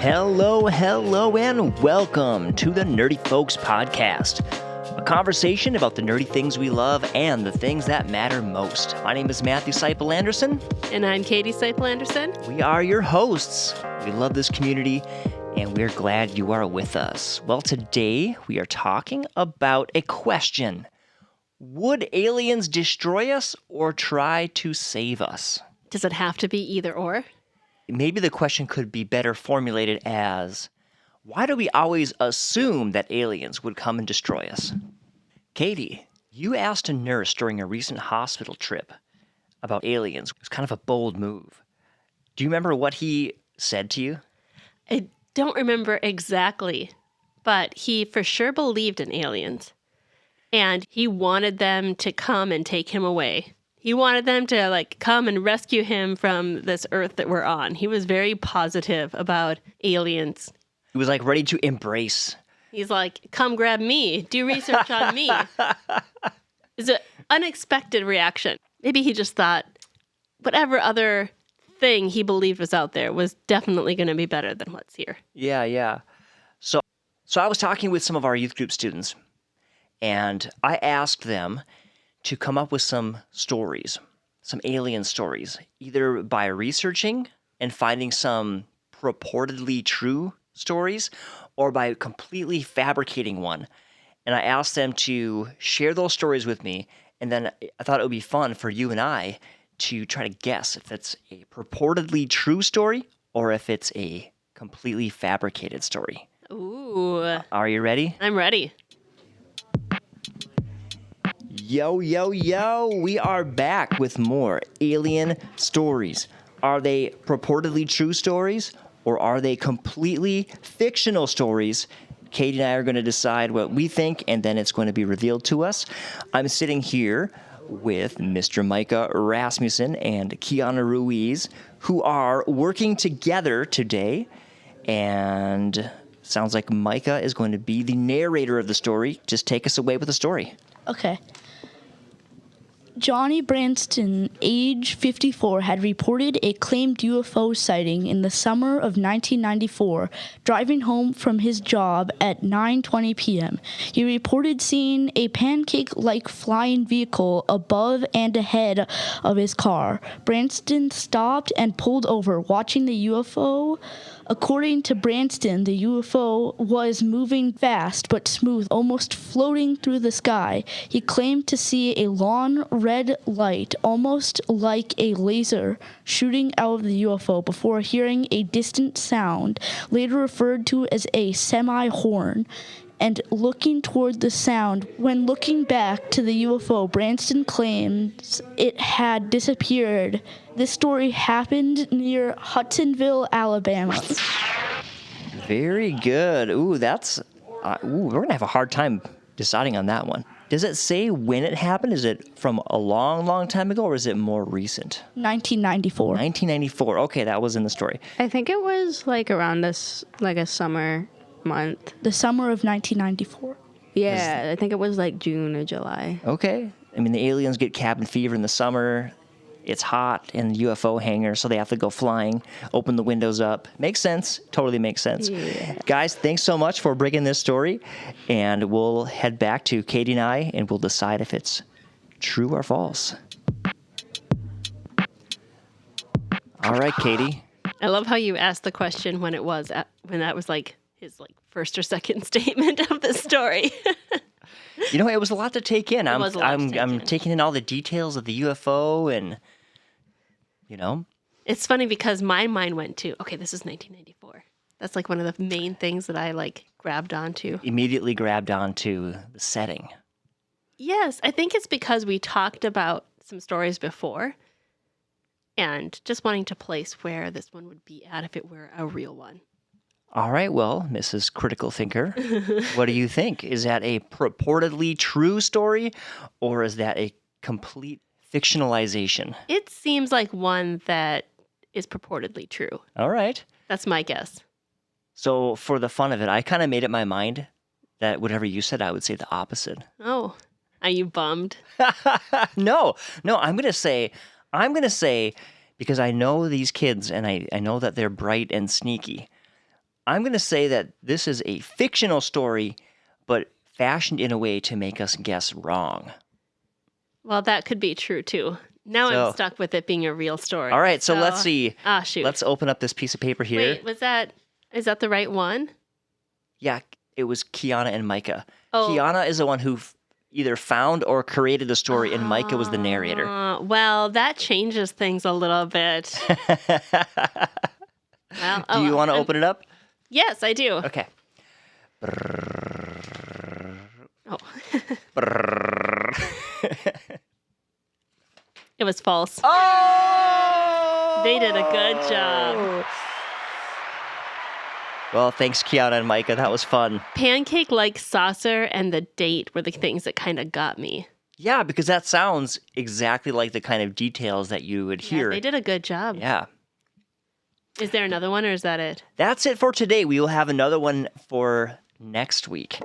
Hello, and welcome to the Nerdy Folks Podcast, a conversation about the nerdy things we love and the things that matter most. My name is Matthew Seipel-Anderson. And I'm Katie Seipel-Anderson. We are your hosts. We love this community, and we're glad you are with us. Well, today we are talking about a question. Would aliens destroy us or try to save us? Does it have to be either or? Maybe the question could be better formulated as, why do we always assume that aliens would come and destroy us? Katie, you asked a nurse during a recent hospital trip about aliens. It was kind of a bold move. Do you remember what he said to you? I don't remember exactly, but he for sure believed in aliens. And he wanted them to come and take him away. He wanted them to come and rescue him from this earth that we're on. He was very positive about aliens. He was ready to embrace. He's like, come grab me. Do research on me. It's an unexpected reaction. Maybe he just thought whatever other thing he believed was out there was definitely going to be better than what's here. Yeah. So I was talking with some of our youth group students, and I asked them to come up with some stories, some alien stories, either by researching and finding some purportedly true stories or by completely fabricating one. And I asked them to share those stories with me, and then I thought it would be fun for you and I to try to guess if it's a purportedly true story or if it's a completely fabricated story. Ooh. Are you ready? I'm ready. Yo, we are back with more alien stories. Are they purportedly true stories or are they completely fictional stories? Katie and I are going to decide what we think, and then it's going to be revealed to us. I'm sitting here with Mr. Micah Rasmussen and Kiana Ruiz, who are working together today, and sounds like Micah is going to be the narrator of the story. Just take us away with the story. Okay. Johnny Branston, age 54, had reported a claimed UFO sighting in the summer of 1994, driving home from his job at 9:20 p.m. He reported seeing a pancake-like flying vehicle above and ahead of his car. Branston stopped and pulled over, watching the UFO. According to Branston, the UFO was moving fast but smooth, almost floating through the sky. He claimed to see a long red light, almost like a laser, shooting out of the UFO before hearing a distant sound, later referred to as a semi-horn, and looking toward the sound. When looking back to the UFO, Branston claims it had disappeared. This story happened near Hudsonville, Alabama. Very good. Ooh, we're going to have a hard time deciding on that one. Does it say when it happened? Is it from a long, long time ago, or is it more recent? 1994. 1994. Okay, that was in the story. I think it was around this, a summer month. The summer of 1994. Yeah, I think it was June or July. Okay. I mean, the aliens get cabin fever in the summer. It's hot in the UFO hangar, so they have to go flying, open the windows up. Makes sense. Totally makes sense. Yeah. Guys, thanks so much for bringing this story. And we'll head back to Katie and I, and we'll decide if it's true or false. All right, Katie. I love how you asked the question when that was his first or second statement of the story. It was a lot to take in. I'm in. taking in all the details of the UFO and, It's funny because my mind went to, okay, this is 1994. That's one of the main things that I grabbed onto. Immediately grabbed onto the setting. Yes, I think it's because we talked about some stories before and just wanting to place where this one would be at if it were a real one. All right, well, Mrs. Critical Thinker, what do you think? Is that a purportedly true story, or is that a complete fictionalization? It seems like one that is purportedly true. All right. That's my guess. So for the fun of it, I kind of made up my mind that whatever you said, I would say the opposite. Oh, are you bummed? No, I'm going to say because I know these kids and I know that they're bright and sneaky. I'm going to say that this is a fictional story, but fashioned in a way to make us guess wrong. Well, that could be true too. Now So- I'm stuck with it being a real story. All right, so let's see. Ah, shoot. Let's open up this piece of paper here. Wait, is that the right one? Yeah, it was Kiana and Micah. Oh. Kiana is the one who either found or created the story, and Micah was the narrator. Well, that changes things a little bit. Well, Do you want to open it up? Yes, I do. Okay. Oh. It was false. Oh! They did a good job. Well, thanks, Kiana and Micah. That was fun. Pancake like saucer and the date were the things that kind of got me. Yeah, because that sounds exactly like the kind of details that you would hear. Yeah, they did a good job. Yeah. Is there another one or is that it? That's it for today. We will have another one for next week.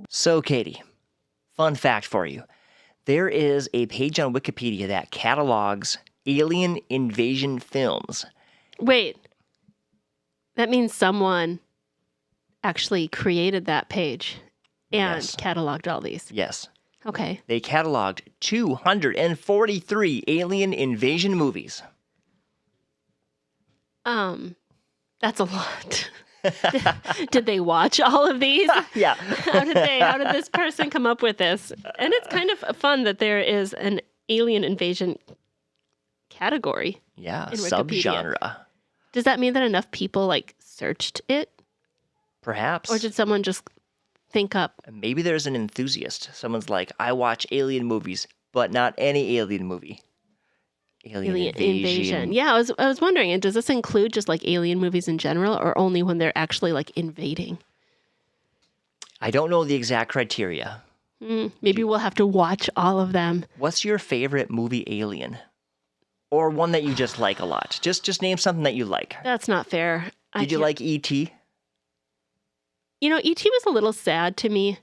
So, Katie, fun fact for you. There is a page on Wikipedia that catalogs alien invasion films. Wait. That means someone actually created that page and Yes. cataloged all these. Yes. Okay. They cataloged 243 alien invasion movies. That's a lot. Did they watch all of these? Yeah. How did this person come up with this? And it's kind of fun that there is an alien invasion category. Yeah, In Wikipedia. subgenre. Does that mean that enough people like searched it? Perhaps. Or did someone just think up? Maybe there's an enthusiast. Someone's like, I watch alien movies, but not any alien movie. Alien invasion. Yeah, I was wondering, and does this include just like alien movies in general or only when they're actually like invading? I don't know the exact criteria. Maybe we'll have to watch all of them. What's your favorite movie alien? Or one that you just like a lot? Just name something that you like. That's not fair. Did you like E.T.? You know, E.T. was a little sad to me.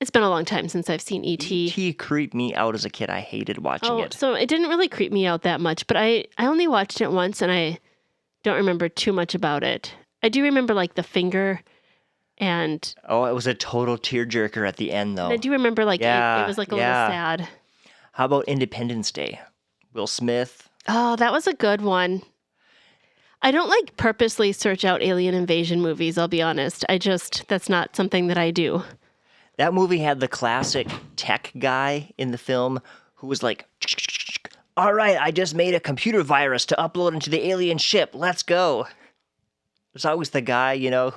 It's been a long time since I've seen E.T. E.T. creeped me out as a kid. I hated watching it. So it didn't really creep me out that much, but I only watched it once and I don't remember too much about it. I do remember like the finger and Oh, it was a total tearjerker at the end, though. I do remember like Yeah, it was like a yeah. little sad. How about Independence Day? Will Smith? Oh, that was a good one. I don't like purposely search out alien invasion movies, I'll be honest. That's not something that I do. That movie had the classic tech guy in the film who was like, all right, I just made a computer virus to upload into the alien ship. Let's go. There's always the guy, or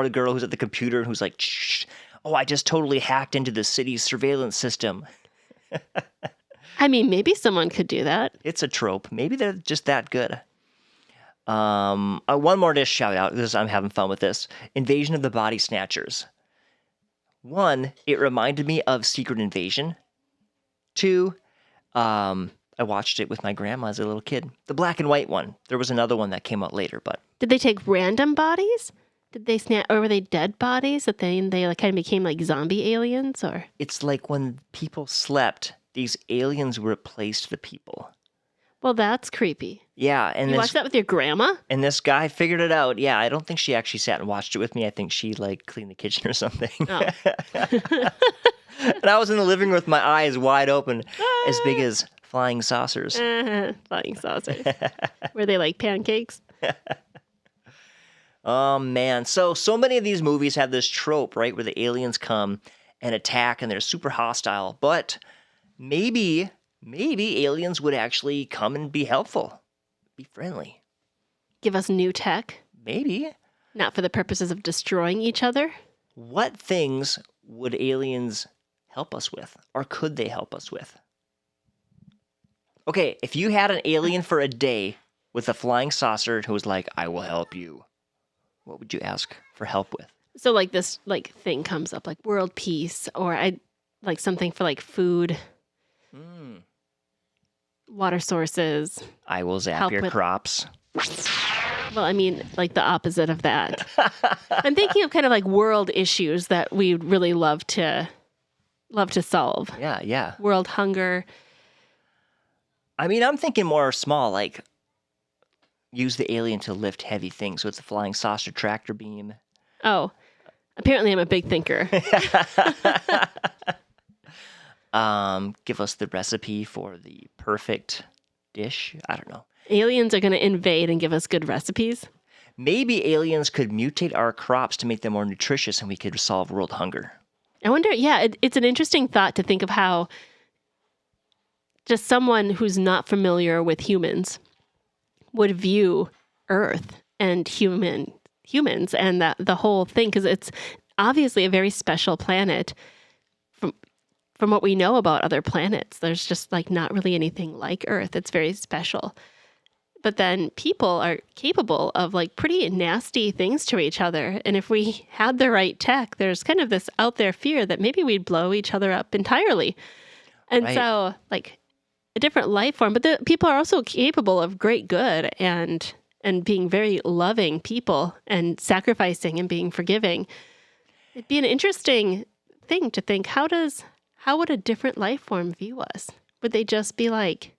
the girl who's at the computer and who's like, oh, I just totally hacked into the city's surveillance system. I mean, maybe someone could do that. It's a trope. Maybe they're just that good. One more to shout out. I'm having fun with this. Invasion of the Body Snatchers. 1, it reminded me of Secret Invasion. 2, I watched it with my grandma as a little kid. The black and white one. There was another one that came out later, but Did they take random bodies? Did they snap, or were they dead bodies that they like kind of became like zombie aliens? Or it's like when people slept, these aliens replaced the people. well, that's creepy. Yeah, and You watched that with your grandma? and this guy figured it out. Yeah, I don't think she actually sat and watched it with me. I think she like cleaned the kitchen or something. Oh. And I was in the living room with my eyes wide open, as big as flying saucers. Flying saucers. Were they like pancakes? Oh man, so many of these movies have this trope, right, where the aliens come and attack and they're super hostile. But maybe aliens would actually come and be helpful, be friendly. Give us new tech, Maybe. not for the purposes of destroying each other. What things would aliens help us with, or could they help us with? Okay, if you had an alien for a day with a flying saucer who was like, I will help you, what would you ask for help with? So like this like thing comes up like world peace, or I like something for like food, water sources. I will zap Help your with- crops. Well, I mean, like the opposite of that. I'm thinking of kind of like world issues that we'd really love to love to solve. Yeah, yeah. World hunger. I mean, I'm thinking more small, like use the alien to lift heavy things. So it's a flying saucer tractor beam. Oh, apparently I'm a big thinker. Give us the recipe for the perfect dish. I don't know. Aliens are going to invade and give us good recipes. Maybe aliens could mutate our crops to make them more nutritious and we could solve world hunger. I wonder, it's an interesting thought to think of how just someone who's not familiar with humans would view Earth and humans and the whole thing, because it's obviously a very special planet from what we know about other planets. There's just like not really anything like Earth. It's very special. But then people are capable of like pretty nasty things to each other. And if we had the right tech, there's kind of this out there fear that maybe we'd blow each other up entirely. And Right. so like a different life form, but the people are also capable of great good and being very loving people and sacrificing and being forgiving. It'd be an interesting thing to think, how would a different life form view us? Would they just be like,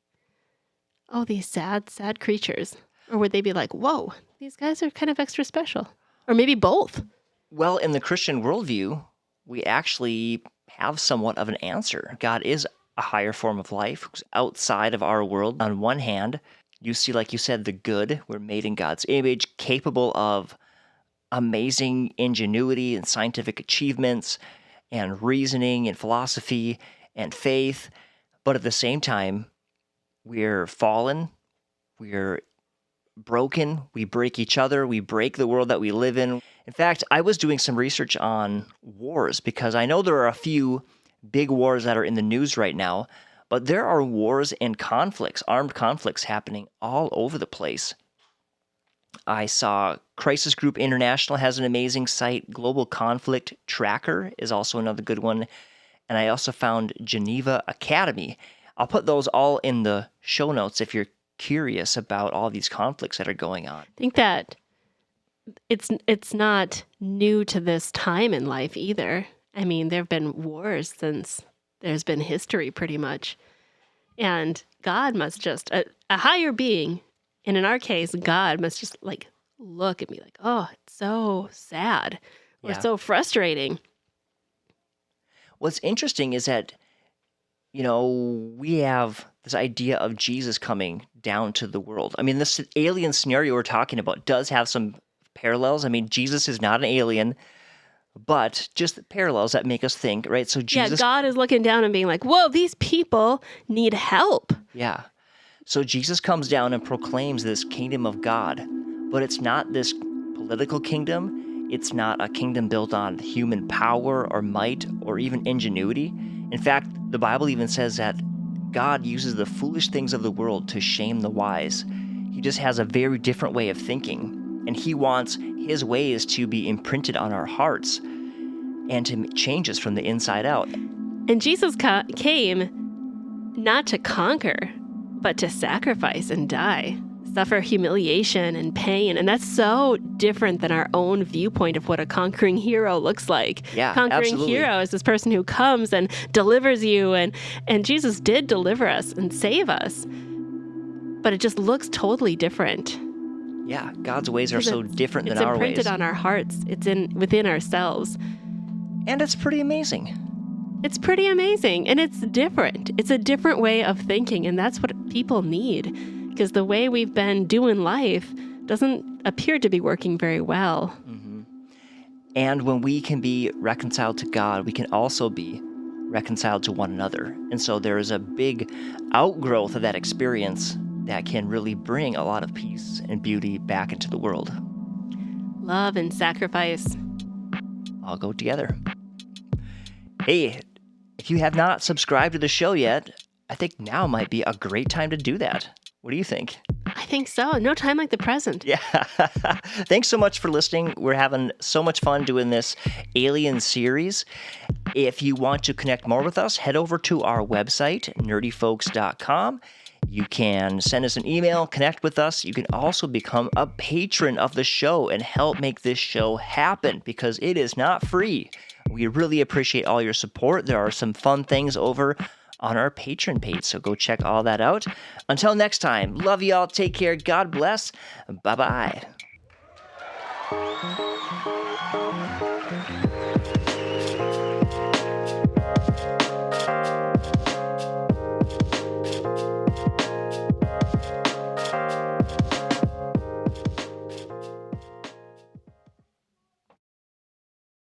oh, these sad, sad creatures? Or would they be like, whoa, these guys are kind of extra special? Or maybe both. Well, in the Christian worldview, we actually have somewhat of an answer. God is a higher form of life outside of our world. On one hand, you see, like you said, the good. We're made in God's image, capable of amazing ingenuity and scientific achievements and reasoning and philosophy and faith. But at the same time, we're fallen, we're broken, we break each other, we break the world that we live in. In fact, I was doing some research on wars because I know there are a few big wars that are in the news right now, but there are wars and conflicts, armed conflicts happening all over the place. I saw Crisis Group International has an amazing site. Global Conflict Tracker is also another good one. And I also found Geneva Academy. I'll put those all in the show notes if you're curious about all these conflicts that are going on. I think that it's not new to this time in life either. I mean, there have been wars since there's been history pretty much. And God must just, a higher being, and in our case, God must just like look at me like, oh, it's so sad or Yeah. so frustrating. What's interesting is that, we have this idea of Jesus coming down to the world. I mean, this alien scenario we're talking about does have some parallels. I mean, Jesus is not an alien, but just parallels that make us think, right? So Jesus, Yeah, God is looking down and being like, whoa, these people need help. yeah. So Jesus comes down and proclaims this kingdom of God, but it's not this political kingdom. It's not a kingdom built on human power or might or even ingenuity. In fact, the Bible even says that God uses the foolish things of the world to shame the wise. He just has a very different way of thinking, and he wants his ways to be imprinted on our hearts and to change us from the inside out. And Jesus came not to conquer, but to sacrifice and die, suffer humiliation and pain. And that's so different than our own viewpoint of what a conquering hero looks like. Yeah, conquering absolutely. hero is this person who comes and delivers you. And Jesus did deliver us and save us. But it just looks totally different. Yeah, God's ways are so different than it's our ways. imprinted on our hearts. It's within ourselves. And it's pretty amazing. It's pretty amazing, and it's different. It's a different way of thinking, and that's what people need, because the way we've been doing life doesn't appear to be working very well. And when we can be reconciled to God, we can also be reconciled to one another. And so there is a big outgrowth of that experience that can really bring a lot of peace and beauty back into the world. Love and sacrifice. All go together. Hey, if you have not subscribed to the show yet, I think now might be a great time to do that. What do you think? I think so. No time like the present. Yeah. Thanks so much for listening. We're having so much fun doing this Alien series. If you want to connect more with us, head over to our website, nerdyfolks.com. You can send us an email, connect with us. You can also become a patron of the show and help make this show happen because it is not free. We really appreciate all your support. There are some fun things over on our Patreon page, so go check all that out. Until next time, love y'all. Take care. God bless. Bye-bye.